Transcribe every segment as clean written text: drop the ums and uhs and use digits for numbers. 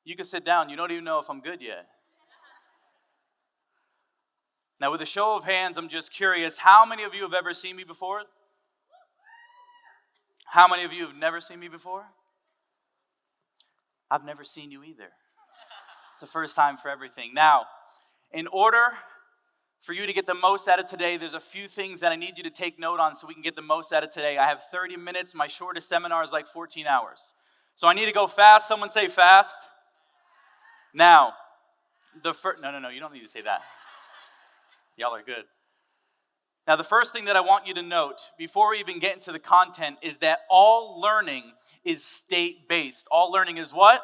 You can sit down. You don't even know if I'm good yet. Now, with a show of hands, I'm just curious, how many of you have ever seen me before? How many of you have never seen me before? I've never seen you either. It's the first time for everything. Now, in order for you to get the most out of today, there's a few things that I need you to take note on so we can get the most out of today. I have 30 minutes. My shortest seminar is like 14 hours. So I need to go fast. Someone say fast. Now, no, you don't need to say that. Y'all are good. Now, the first thing that I want you to note before we even get into the content is that all learning is state-based. All learning is what?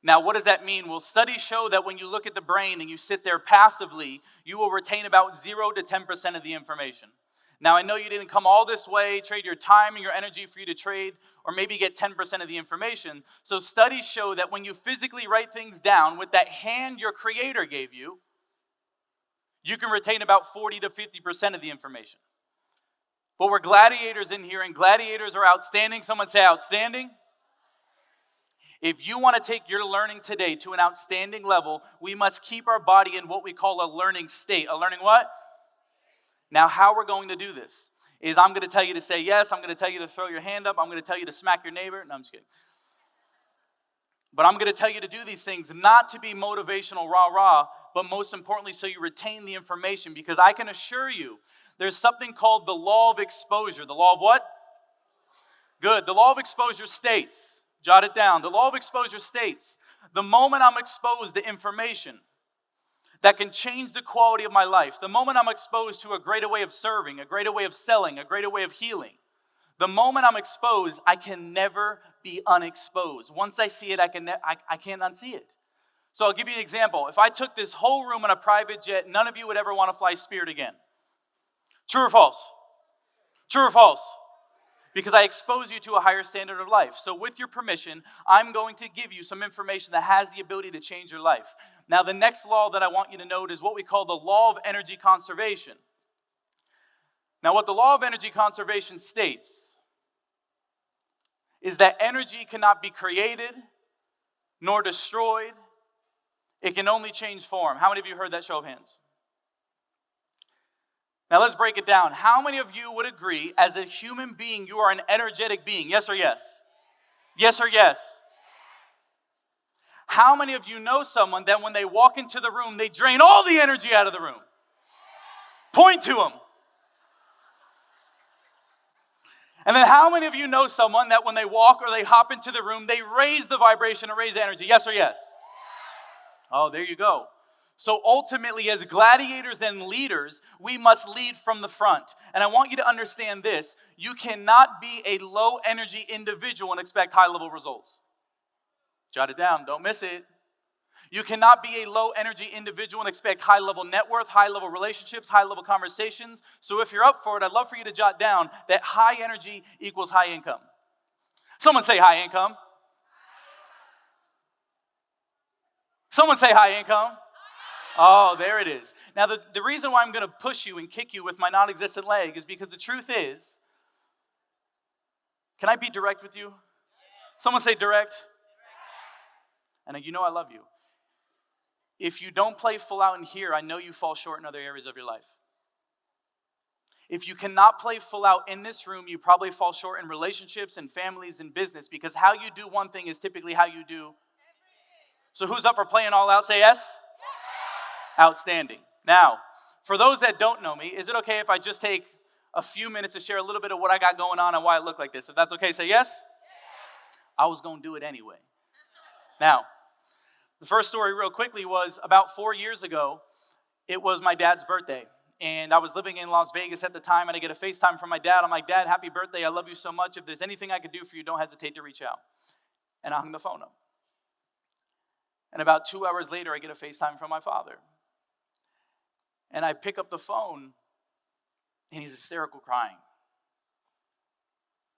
Now, what does that mean? Well, studies show that when you look at the brain and you sit there passively, you will retain about 0 to 10% of the information. Now, I know you didn't come all this way, trade your time and your energy for you to trade, or maybe get 10% of the information. So studies show that when you physically write things down with that hand your creator gave you, you can retain about 40 to 50% of the information. But we're gladiators in here, and gladiators are outstanding. Someone say outstanding. If you want to take your learning today to an outstanding level, we must keep our body in what we call a learning state. A learning what? Now, how we're going to do this is I'm going to tell you to say yes. I'm going to tell you to throw your hand up. I'm going to tell you to smack your neighbor. No, I'm just kidding. But I'm going to tell you to do these things not to be motivational rah-rah, but most importantly so you retain the information, because I can assure you there's something called the law of exposure. The law of what? Good. The law of exposure states, jot it down. The law of exposure states, the moment I'm exposed to information that can change the quality of my life, the moment I'm exposed to a greater way of serving, a greater way of selling, a greater way of healing, the moment I'm exposed, I can never be unexposed. Once I see it, I can't unsee it. So I'll give you an example. If I took this whole room on a private jet, none of you would ever want to fly Spirit again. True or false? True or false? Because I expose you to a higher standard of life. So with your permission, I'm going to give you some information that has the ability to change your life. Now, the next law that I want you to note is what we call the law of energy conservation. Now, what the law of energy conservation states is that energy cannot be created nor destroyed. It can only change form. How many of you heard that? Show of hands. Now let's break it down. How many of you would agree, as a human being, you are an energetic being? Yes or yes? Yes or yes? How many of you know someone that when they walk into the room, they drain all the energy out of the room? Point to them. And then how many of you know someone that when they walk or they hop into the room, they raise the vibration or raise the energy? Yes or yes? Oh, there you go. So ultimately, as gladiators and leaders, we must lead from the front. And I want you to understand this. You cannot be a low-energy individual and expect high-level results. Jot it down. Don't miss it. You cannot be a low-energy individual and expect high-level net worth, high-level relationships, high-level conversations. So if you're up for it, I'd love for you to jot down that high energy equals high income. Someone say high income. Someone say high income. Oh, there it is. Now, the reason why I'm going to push you and kick you with my non-existent leg is because the truth is, can I be direct with you? Someone say direct. And you know I love you. If you don't play full out in here, I know you fall short in other areas of your life. If you cannot play full out in this room, you probably fall short in relationships and families and business, because how you do one thing is typically how you do. So who's up for playing all out? Say yes. Outstanding. Now, for those that don't know me, is it okay if I just take a few minutes to share a little bit of what I got going on and why I look like this? If that's okay, say yes. I was going to do it anyway. Now, the first story real quickly was about 4 years ago. It was my dad's birthday. And I was living in Las Vegas at the time, and I get a FaceTime from my dad. I'm like, Dad, happy birthday. I love you so much. If there's anything I could do for you, don't hesitate to reach out. And I hung the phone up. And about 2 hours later, I get a FaceTime from my father. And I pick up the phone, and he's hysterical crying.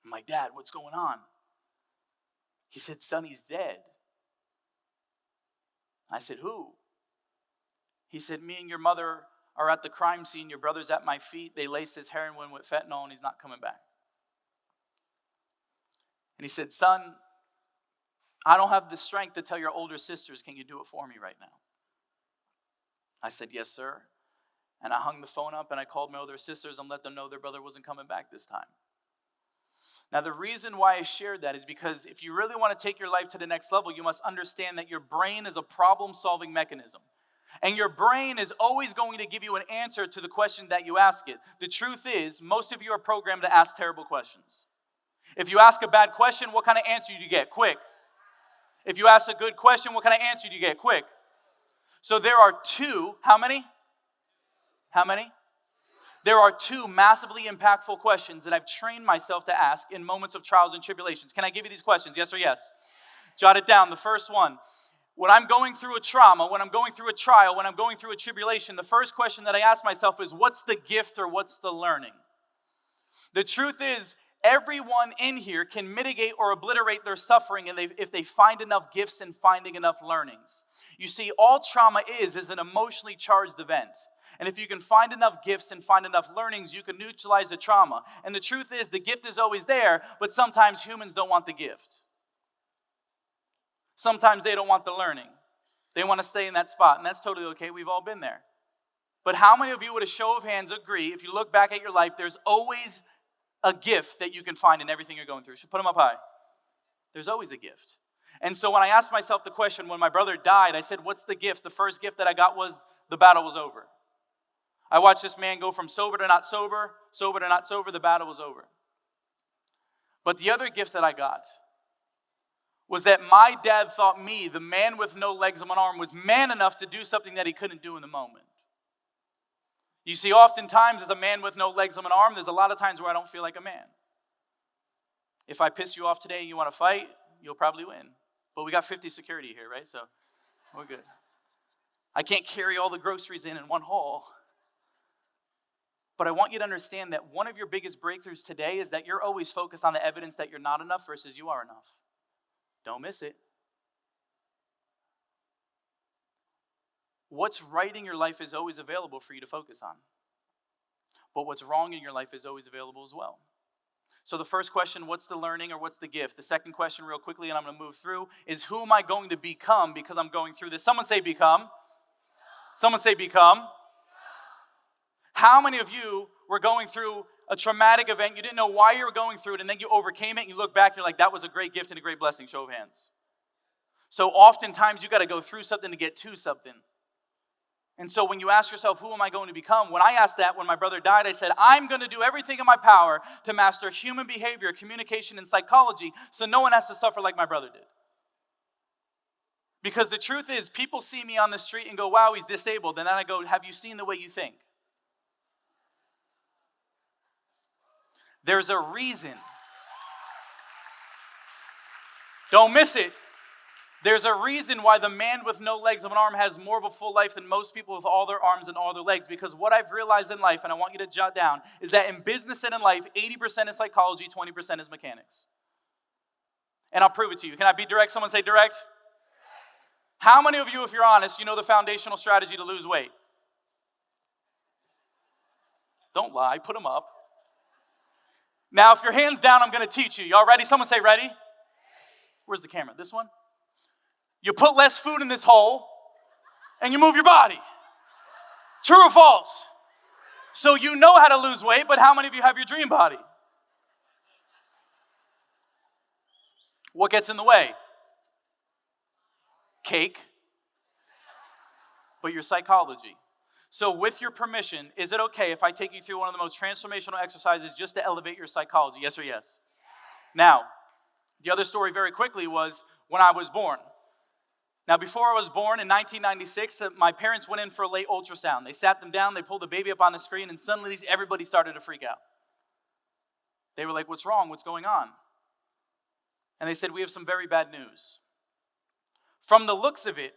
I'm like, Dad, what's going on? He said, Sonny's dead. I said, who? He said, me and your mother are at the crime scene. Your brother's at my feet. They laced his heroin with fentanyl, and he's not coming back. And he said, son, I don't have the strength to tell your older sisters, can you do it for me right now? I said, yes, sir. And I hung the phone up and I called my older sisters and let them know their brother wasn't coming back this time. Now, the reason why I shared that is because if you really want to take your life to the next level, you must understand that your brain is a problem-solving mechanism. And your brain is always going to give you an answer to the question that you ask it. The truth is, most of you are programmed to ask terrible questions. If you ask a bad question, what kind of answer do you get? Quick. If you ask a good question, what kind of answer do you get? Quick. So there are two, how many? How many? There are two massively impactful questions that I've trained myself to ask in moments of trials and tribulations. Can I give you these questions? Yes or yes? Jot it down. The first one. When I'm going through a trauma, when I'm going through a trial, when I'm going through a tribulation, the first question that I ask myself is, what's the gift or what's the learning? The truth is, everyone in here can mitigate or obliterate their suffering if they find enough gifts and finding enough learnings. You see, all trauma is an emotionally charged event. And if you can find enough gifts and find enough learnings, you can neutralize the trauma. And the truth is, the gift is always there, but sometimes humans don't want the gift. Sometimes they don't want the learning. They want to stay in that spot, and that's totally okay. We've all been there. But how many of you, with a show of hands, agree, if you look back at your life, there's always a gift that you can find in everything you're going through? Should put them up high. There's always a gift. And so when I asked myself the question, when my brother died, I said, what's the gift? The first gift that I got was the battle was over. I watched this man go from sober to not sober, sober to not sober. The battle was over. But the other gift that I got was that my dad thought me, the man with no legs and one arm, was man enough to do something that he couldn't do in the moment. You see, oftentimes as a man with no legs and an arm, there's a lot of times where I don't feel like a man. If I piss you off today and you want to fight, you'll probably win. But we got 50 security here, right? So we're good. I can't carry all the groceries in one haul. But I want you to understand that one of your biggest breakthroughs today is that you're always focused on the evidence that you're not enough versus you are enough. Don't miss it. What's right in your life is always available for you to focus on. But what's wrong in your life is always available as well. So the first question, what's the learning or what's the gift? The second question, real quickly, and I'm going to move through, is who am I going to become because I'm going through this? Someone say become. Someone say become. How many of you were going through a traumatic event, you didn't know why you were going through it, and then you overcame it, and you look back, you're like, that was a great gift and a great blessing? Show of hands. So oftentimes, you got to go through something to get to something. And so when you ask yourself, who am I going to become? When I asked that, when my brother died, I said, I'm going to do everything in my power to master human behavior, communication, and psychology, so no one has to suffer like my brother did. Because the truth is, people see me on the street and go, wow, he's disabled. And then I go, have you seen the way you think? There's a reason. Don't miss it. There's a reason why the man with no legs and an arm has more of a full life than most people with all their arms and all their legs. Because what I've realized in life, and I want you to jot down, is that in business and in life, 80% is psychology, 20% is mechanics. And I'll prove it to you. Can I be direct? Someone say direct. How many of you, if you're honest, you know the foundational strategy to lose weight? Don't lie. Put them up. Now, if your hand's down, I'm going to teach you. Y'all ready? Someone say ready. Where's the camera? This one? You put less food in this hole, and you move your body. True or false? So you know how to lose weight, but how many of you have your dream body? What gets in the way? Cake. But your psychology. So with your permission, is it okay if I take you through one of the most transformational exercises just to elevate your psychology? Yes or yes? Now, the other story very quickly was when I was born. Now, before I was born in 1996, my parents went in for a late ultrasound. They sat them down, they pulled the baby up on the screen, and suddenly everybody started to freak out. They were like, what's wrong? What's going on? And they said, we have some very bad news. From the looks of it,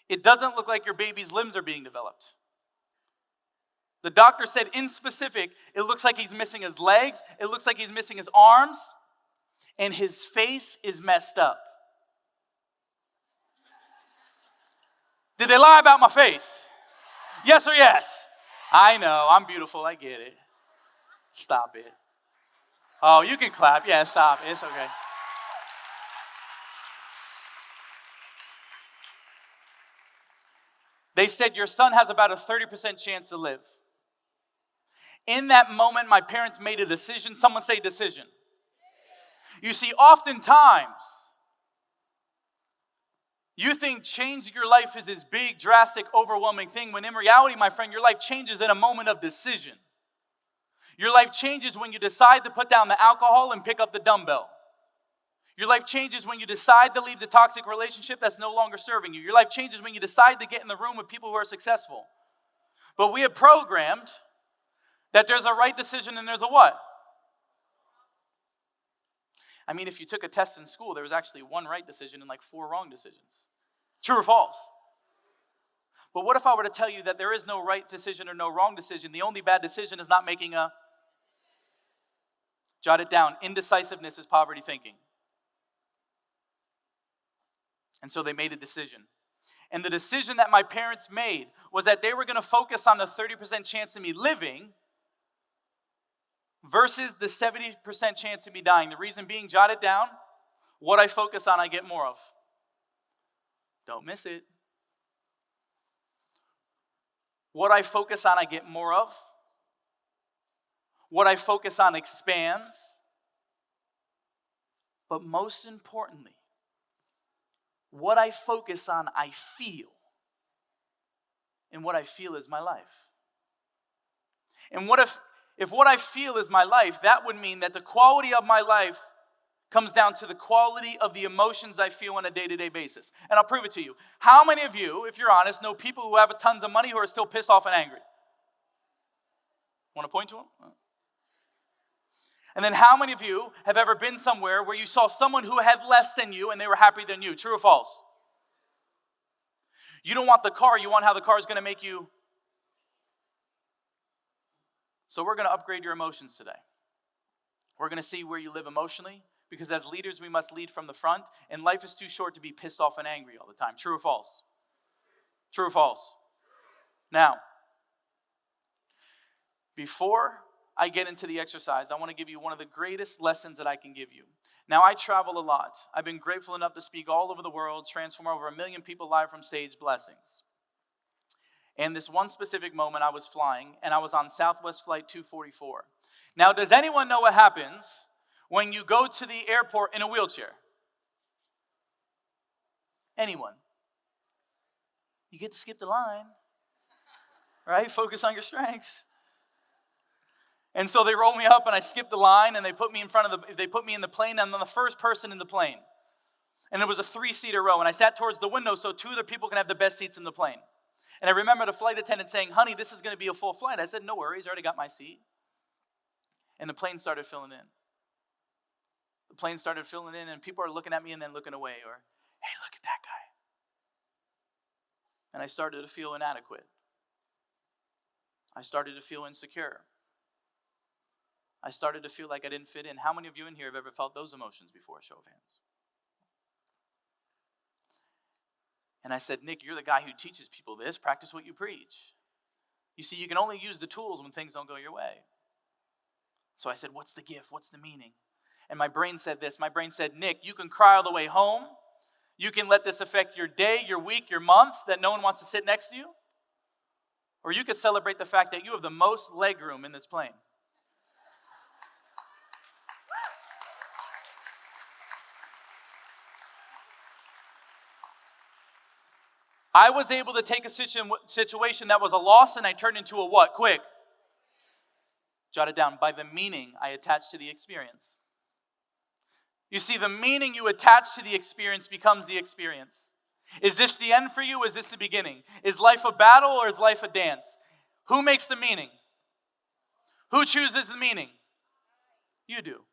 it doesn't look like your baby's limbs are being developed. The doctor said in specific, it looks like he's missing his legs, it looks like he's missing his arms, and his face is messed up. Did they lie about my face? Yes or yes? I know, I'm beautiful, I get it. Stop it. Oh, you can clap. Yeah, stop. It's okay. They said, your son has about a 30% chance to live. In that moment, my parents made a decision. Someone say decision. You see, oftentimes, you think changing your life is this big, drastic, overwhelming thing, when in reality, my friend, your life changes in a moment of decision. Your life changes when you decide to put down the alcohol and pick up the dumbbell. Your life changes when you decide to leave the toxic relationship that's no longer serving you. Your life changes when you decide to get in the room with people who are successful. But we have programmed that there's a right decision and there's a what? I mean, if you took a test in school, there was actually one right decision and like 4 wrong decisions. True or false? But what if I were to tell you that there is no right decision or no wrong decision? The only bad decision is not making a... Jot it down. Indecisiveness is poverty thinking. And so they made a decision. And the decision that my parents made was that they were going to focus on the 30% chance of me living versus the 70% chance of me dying. The reason being, jot it down, what I focus on, I get more of. Don't miss it. What I focus on, I get more of. What I focus on expands. But most importantly, what I focus on, I feel. And what I feel is my life. And what if what I feel is my life, that would mean that the quality of my life comes down to the quality of the emotions I feel on a day-to-day basis. And I'll prove it to you. How many of you, if you're honest, know people who have tons of money who are still pissed off and angry? Want to point to them? And then how many of you have ever been somewhere where you saw someone who had less than you and they were happier than you? True or false? You don't want the car, you want how the car is going to make you. So we're going to upgrade your emotions today. We're going to see where you live emotionally, because as leaders we must lead from the front, and life is too short to be pissed off and angry all the time. True or false? True or false? Now, before I get into the exercise, I want to give you one of the greatest lessons that I can give you. Now, I travel a lot. I've been grateful enough to speak all over the world, transform over 1 million people live from stage. Blessings. And this one specific moment, I was flying, and I was on Southwest Flight 244. Now, does anyone know what happens when you go to the airport in a wheelchair? Anyone? You get to skip the line, right? Focus on your strengths. And so they roll me up and I skip the line and they put me in the plane, and I'm the first person in the plane. And it was a 3-seater row, and I sat towards the window so 2 other people can have the best seats in the plane. And I remember the flight attendant saying, "Honey, this is going to be a full flight." I said, "No worries, I already got my seat." And the plane started filling in. The plane started filling in, and people are looking at me and then looking away, or, "Hey, look at that guy." And I started to feel inadequate. I started to feel insecure. I started to feel like I didn't fit in. How many of you in here have ever felt those emotions before? Show of hands. And I said, "Nick, you're the guy who teaches people this. Practice what you preach. You see, you can only use the tools when things don't go your way." So I said, "What's the gift? What's the meaning?" And my brain said this. My brain said, "Nick, you can cry all the way home. You can let this affect your day, your week, your month, that no one wants to sit next to you. Or you could celebrate the fact that you have the most leg room in this plane." I was able to take a situation that was a loss and I turned into a what? Quick. Jot it down. By the meaning I attach to the experience. You see, the meaning you attach to the experience becomes the experience. Is this the end for you? Or is this the beginning? Is life a battle or is life a dance? Who makes the meaning? Who chooses the meaning? You do.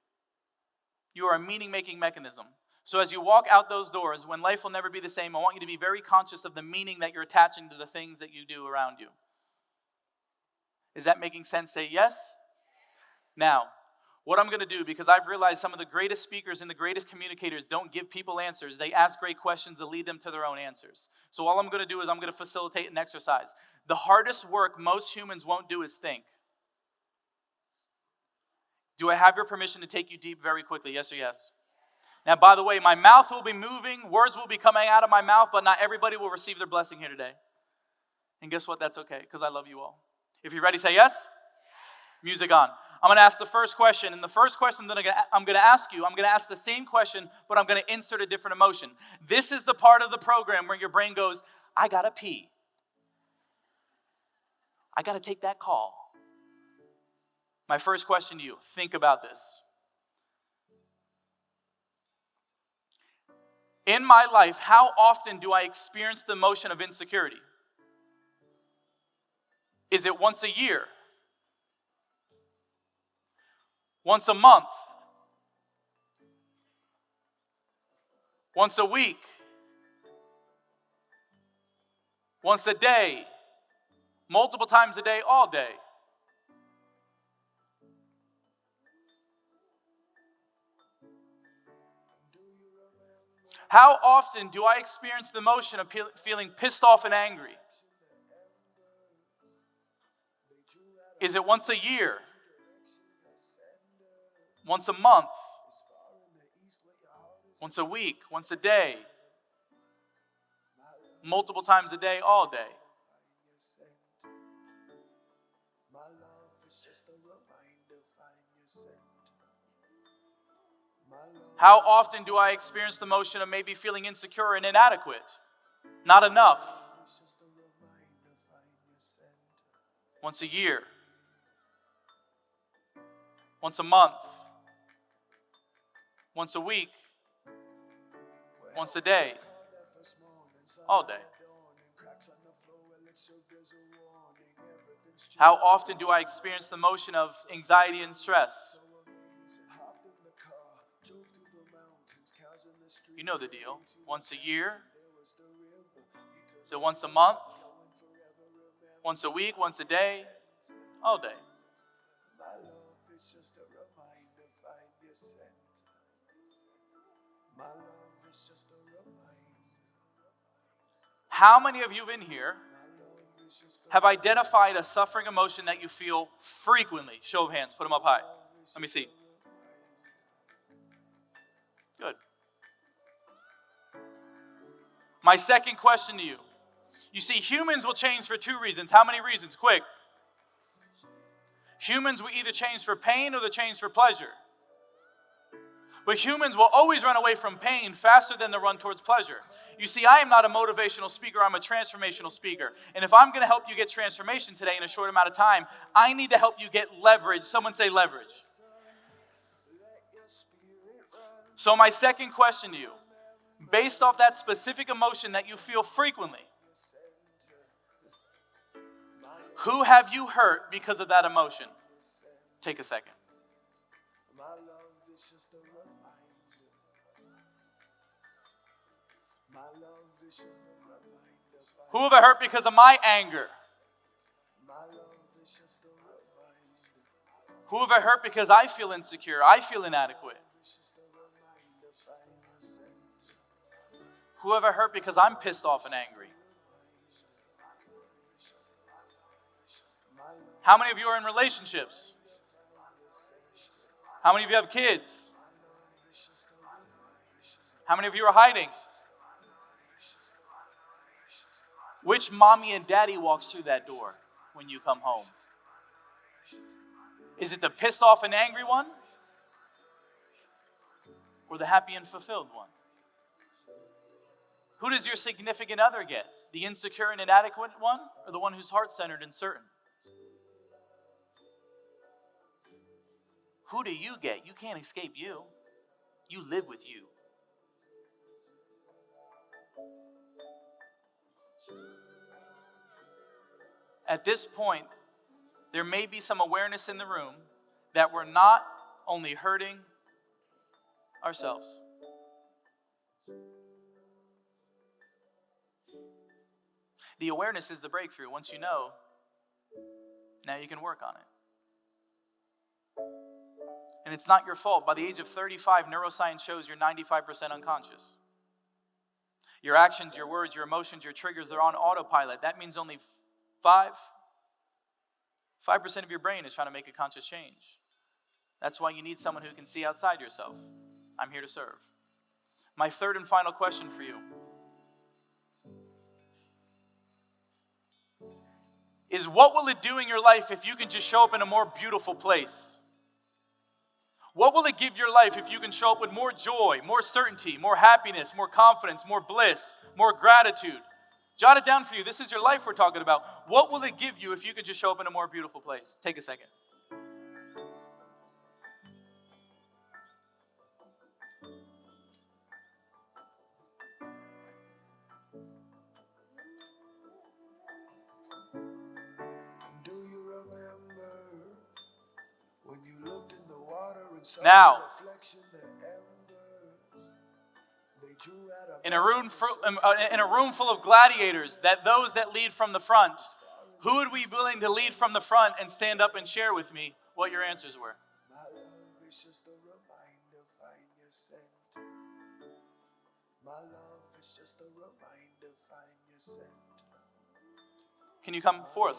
You are a meaning-making mechanism. So as you walk out those doors, when life will never be the same, I want you to be very conscious of the meaning that you're attaching to the things that you do around you. Is that making sense? Say yes. Now, what I'm going to do, because I've realized some of the greatest speakers and the greatest communicators don't give people answers. They ask great questions that lead them to their own answers. So all I'm going to do is I'm going to facilitate an exercise. The hardest work most humans won't do is think. Do I have your permission to take you deep very quickly? Yes or yes? Now, by the way, my mouth will be moving, words will be coming out of my mouth, but not everybody will receive their blessing here today. And guess what? That's okay, because I love you all. If you're ready, say yes. Music on. I'm going to ask the first question. And the first question that I'm going to ask you, I'm going to ask the same question, but I'm going to insert a different emotion. This is the part of the program where your brain goes, I got to pee. I got to take that call. My first question to you, think about this. In my life, how often do I experience the emotion of insecurity? Is it once a year? Once a month? Once a week? Once a day? Multiple times a day, all day? How often do I experience the emotion of feeling pissed off and angry? Is it once a year? Once a month? Once a week? Once a day? Multiple times a day, all day? How often do I experience the emotion of maybe feeling insecure and inadequate? Not enough. Once a year. Once a month. Once a week. Once a day. All day. How often do I experience the emotion of anxiety and stress? You know the deal. Once a year? So once a month? Once a week? Once a day? All day. How many of you in here have identified a suffering emotion that you feel frequently? Show of hands. Put them up high. Let me see. Good. My second question to you. You see, humans will change for two reasons. How many reasons? Quick. Humans will either change for pain or they change for pleasure. But humans will always run away from pain faster than they run towards pleasure. You see, I am not a motivational speaker. I'm a transformational speaker. And if I'm going to help you get transformation today in a short amount of time, I need to help you get leverage. Someone say leverage. So my second question to you, based off that specific emotion that you feel frequently, who have you hurt because of that emotion? Take a second. Who have I hurt because of my anger? Who have I hurt because I feel insecure? I feel inadequate. Who have I hurt because I'm pissed off and angry? How many of you are in relationships? How many of you have kids? How many of you are hiding? Which mommy and daddy walks through that door when you come home? Is it the pissed off and angry one? Or the happy and fulfilled one? Who does your significant other get? The insecure and inadequate one? Or the one who's heart-centered and certain? Who do you get? You can't escape you. You live with you. At this point, there may be some awareness in the room that we're not only hurting ourselves. The awareness is the breakthrough. Once you know, now you can work on it. And it's not your fault. By the age of 35, neuroscience shows you're 95% unconscious. Your actions, your words, your emotions, your triggers, they're on autopilot. That means only 5% of your brain is trying to make a conscious change. That's why you need someone who can see outside yourself. I'm here to serve. My third and final question for you. is what will it do in your life if you can just show up in a more beautiful place? What will it give your life if you can show up with more joy, more certainty, more happiness, more confidence, more bliss, more gratitude? Jot it down for you. This is your life we're talking about. What will it give you if you could just show up in a more beautiful place? Take a second. Do you remember when you looked in the water and saw Now, the reflection, the embers? They drew out in a room full of gladiators, those that lead from the front, who would be willing to lead from the front and stand up and share with me what your answers were? My love is just a reminder, find your center. My love is just a reminder, find your center. Can you come forth?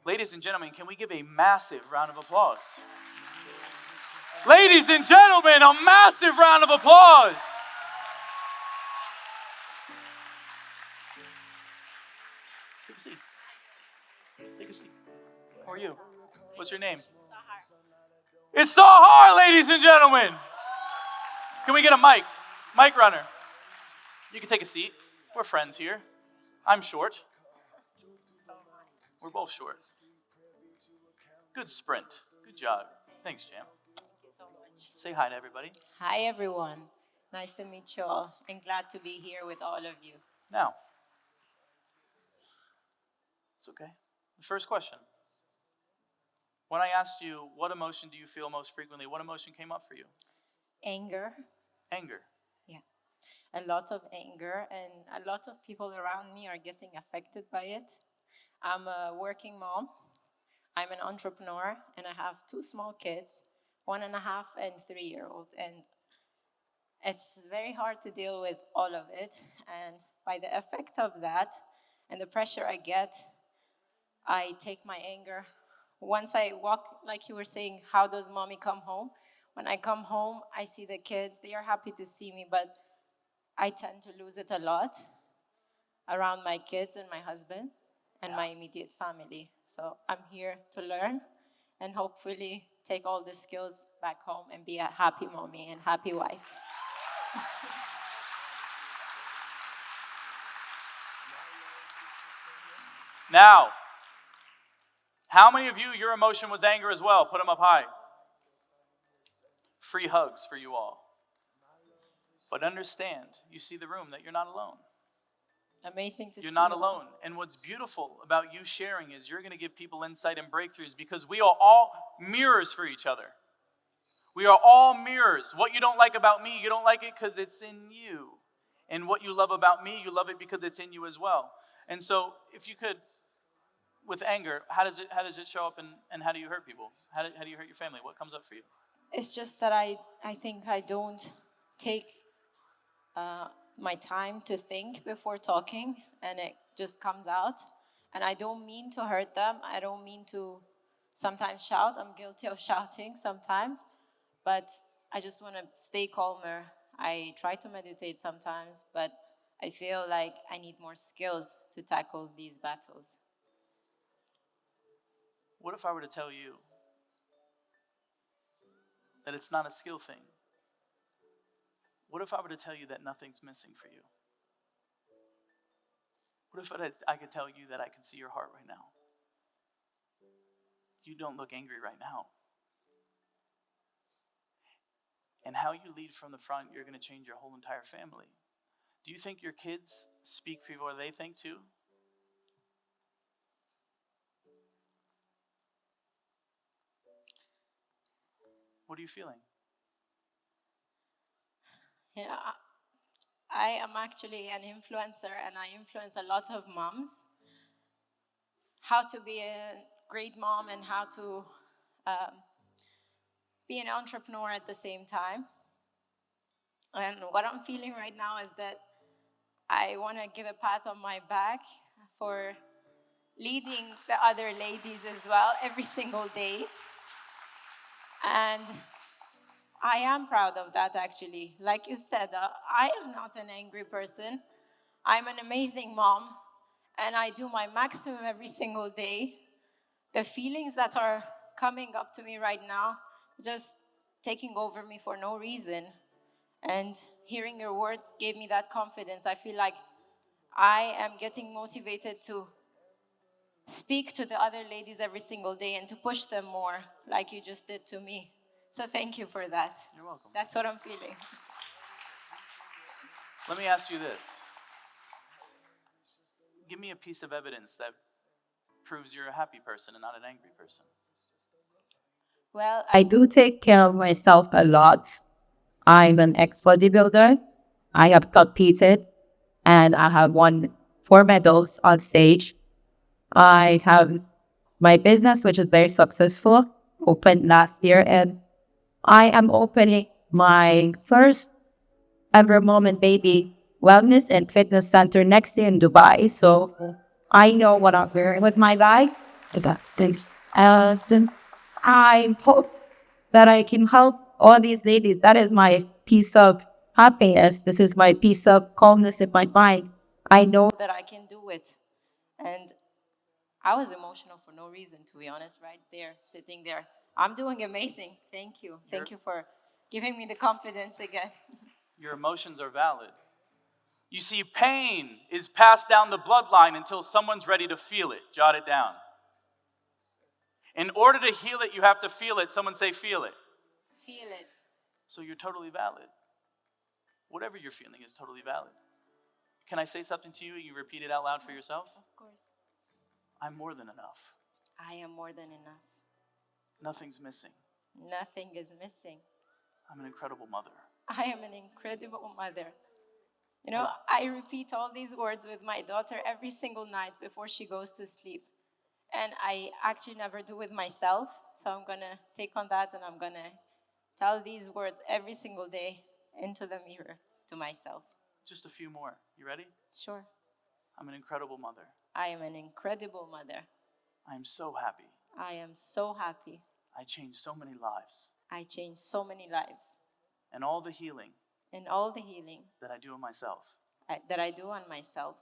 Ladies and gentlemen, can we give a massive round of applause? Ladies and gentlemen, a massive round of applause. Take a seat. Take a seat. How are you? What's your name? It's Hanhart, ladies and gentlemen. Can we get a mic? Mic runner. You can take a seat. We're friends here. I'm short. We're both short. Good sprint. Good job. Thanks, Jam. Say hi to everybody. Hi, everyone. Nice to meet you all and glad to be here with all of you. Now, it's okay. The first question. When I asked you, what emotion do you feel most frequently? What emotion came up for you? Anger. Anger. Yeah. A lot of anger, and a lot of people around me are getting affected by it. I'm a working mom. I'm an entrepreneur, and I have 2 small kids, 1.5 and 3-year-old. And it's very hard to deal with all of it. And by the effect of that and the pressure I get, I take my anger. Once I walk, like you were saying, how does mommy come home? When I come home, I see the kids. They are happy to see me, but I tend to lose it a lot around my kids and my husband and my immediate family. So I'm here to learn and hopefully take all the skills back home and be a happy mommy and happy wife. Now, how many of you, your emotion was anger as well? Put them up high. Free hugs for you all. But understand, you see the room, that you're not alone. Amazing to see you. You're not alone. And what's beautiful about you sharing is you're going to give people insight and breakthroughs because we are all mirrors for each other. We are all mirrors. What you don't like about me, you don't like it because it's in you. And what you love about me, you love it because it's in you as well. And so if you could, with anger, how does it show up and how do you hurt people? How do you hurt your family? What comes up for you? It's just that I think I don't take my time to think before talking, and it just comes out. And I don't mean to hurt them. I don't mean to sometimes shout. I'm guilty of shouting sometimes. But I just want to stay calmer. I try to meditate sometimes, but I feel like I need more skills to tackle these battles. What if I were to tell you that it's not a skill thing? What if I were to tell you that nothing's missing for you? What if I could tell you that I can see your heart right now? You don't look angry right now. And how you lead from the front, you're going to change your whole entire family. Do you think your kids speak before they think too? What are you feeling? Yeah, I am actually an influencer, and I influence a lot of moms. How to be a great mom and how to be an entrepreneur at the same time. And what I'm feeling right now is that I want to give a pat on my back for leading the other ladies as well every single day. And I am proud of that, actually. Like you said, I am not an angry person. I'm an amazing mom, and I do my maximum every single day. The feelings that are coming up to me right now, just taking over me for no reason. And hearing your words gave me that confidence. I feel like I am getting motivated to speak to the other ladies every single day and to push them more, like you just did to me. So thank you for that. You're welcome. That's what I'm feeling. Let me ask you this. Give me a piece of evidence that proves you're a happy person and not an angry person. Well, I do take care of myself a lot. I'm an ex-bodybuilder. I have competed and I have won 4 medals on stage. I have my business, which is very successful, opened last year, and I am opening my first ever mom and baby wellness and fitness center next year in Dubai. So I know what I'm doing with my life. And I hope that I can help all these ladies. That is my piece of happiness. This is my piece of calmness in my mind. I know that I can do it. And I was emotional for no reason, to be honest, right there, sitting there. I'm doing amazing. Thank you. Thank you for giving me the confidence again. Your emotions are valid. You see, pain is passed down the bloodline until someone's ready to feel it. Jot it down. In order to heal it, you have to feel it. Someone say, feel it. Feel it. So you're totally valid. Whatever you're feeling is totally valid. Can I say something to you and you repeat it out loud for yourself? Of course. I'm more than enough. I am more than enough. Nothing's missing. Nothing is missing. I'm an incredible mother. I am an incredible mother. You know, I repeat all these words with my daughter every single night before she goes to sleep. And I actually never do with myself. So I'm going to take on that and I'm going to tell these words every single day into the mirror to myself. Just a few more. You ready? Sure. I'm an incredible mother. I am an incredible mother. I'm so happy. I am so happy. I changed so many lives. I changed so many lives. And all the healing And all the healing that I do on myself, that I do on myself,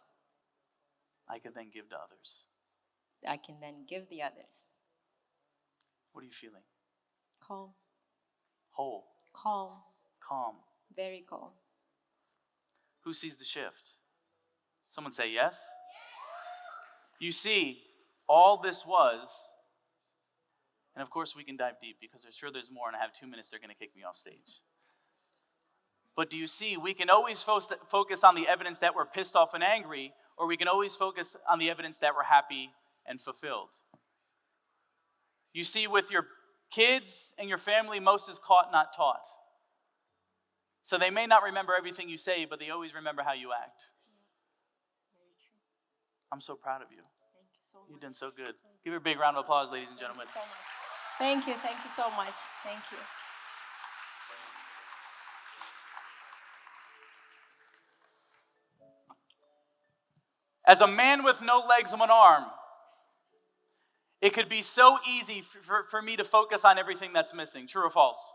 I can then give to others. I can then give the others. What are you feeling? Calm. Whole. Calm. Calm. Very calm. Who sees the shift? Someone say yes. You see, all this was, and of course we can dive deep because I'm sure there's more and I have 2 minutes, they're going to kick me off stage. But do you see, we can always focus on the evidence that we're pissed off and angry, or we can always focus on the evidence that we're happy and fulfilled. You see, with your kids and your family, most is caught, not taught. So they may not remember everything you say, but they always remember how you act. Very true. I'm so proud of you. Thank you so much. You've done so good. Give her a big round of applause, ladies and gentlemen. Thank you so much. Thank you. Thank you so much. Thank you. As a man with no legs and one arm, it could be so easy for me to focus on everything that's missing. True or false?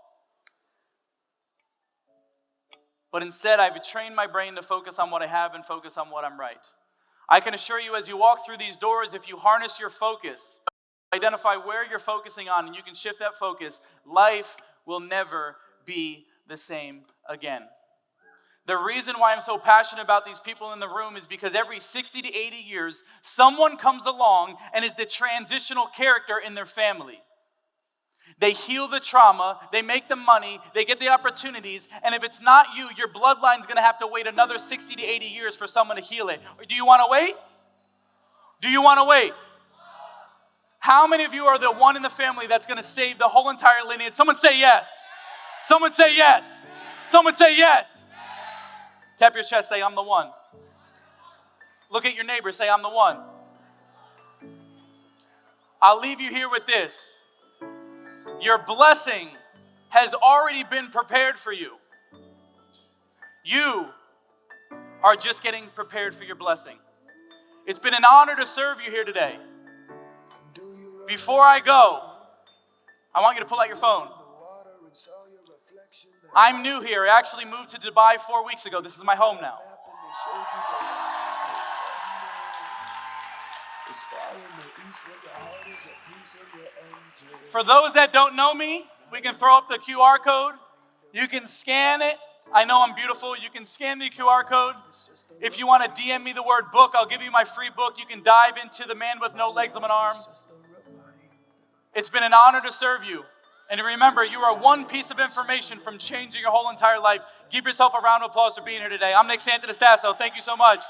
But instead, I've trained my brain to focus on what I have and focus on what I'm right. I can assure you, as you walk through these doors, if you harness your focus, identify where you're focusing on, and you can shift that focus, life will never be the same again. The reason why I'm so passionate about these people in the room is because every 60 to 80 years, someone comes along and is the transitional character in their family. They heal the trauma, they make the money, they get the opportunities, and if it's not you, your bloodline's going to have to wait another 60 to 80 years for someone to heal it. Do you want to wait? Do you want to wait? How many of you are the one in the family that's going to save the whole entire lineage? Someone say yes. Someone say yes. Someone say yes. Tap your chest, say, I'm the one. Look at your neighbor, say, I'm the one. I'll leave you here with this. Your blessing has already been prepared for you. You are just getting prepared for your blessing. It's been an honor to serve you here today. Before I go, I want you to pull out your phone. I'm new here. I actually moved to Dubai 4 weeks ago. This is my home now. It's far in the east where your heart is at peace when you enter. For those that don't know me, we can throw up the QR code. You can scan it. I know I'm beautiful. You can scan the QR code. If you want to DM me the word book, I'll give you my free book. You can dive into The Man with No Legs of an Arm. It's been an honor to serve you. And remember, you are one piece of information from changing your whole entire life. Give yourself a round of applause for being here today. I'm Nick Santonastasso. Thank you so much.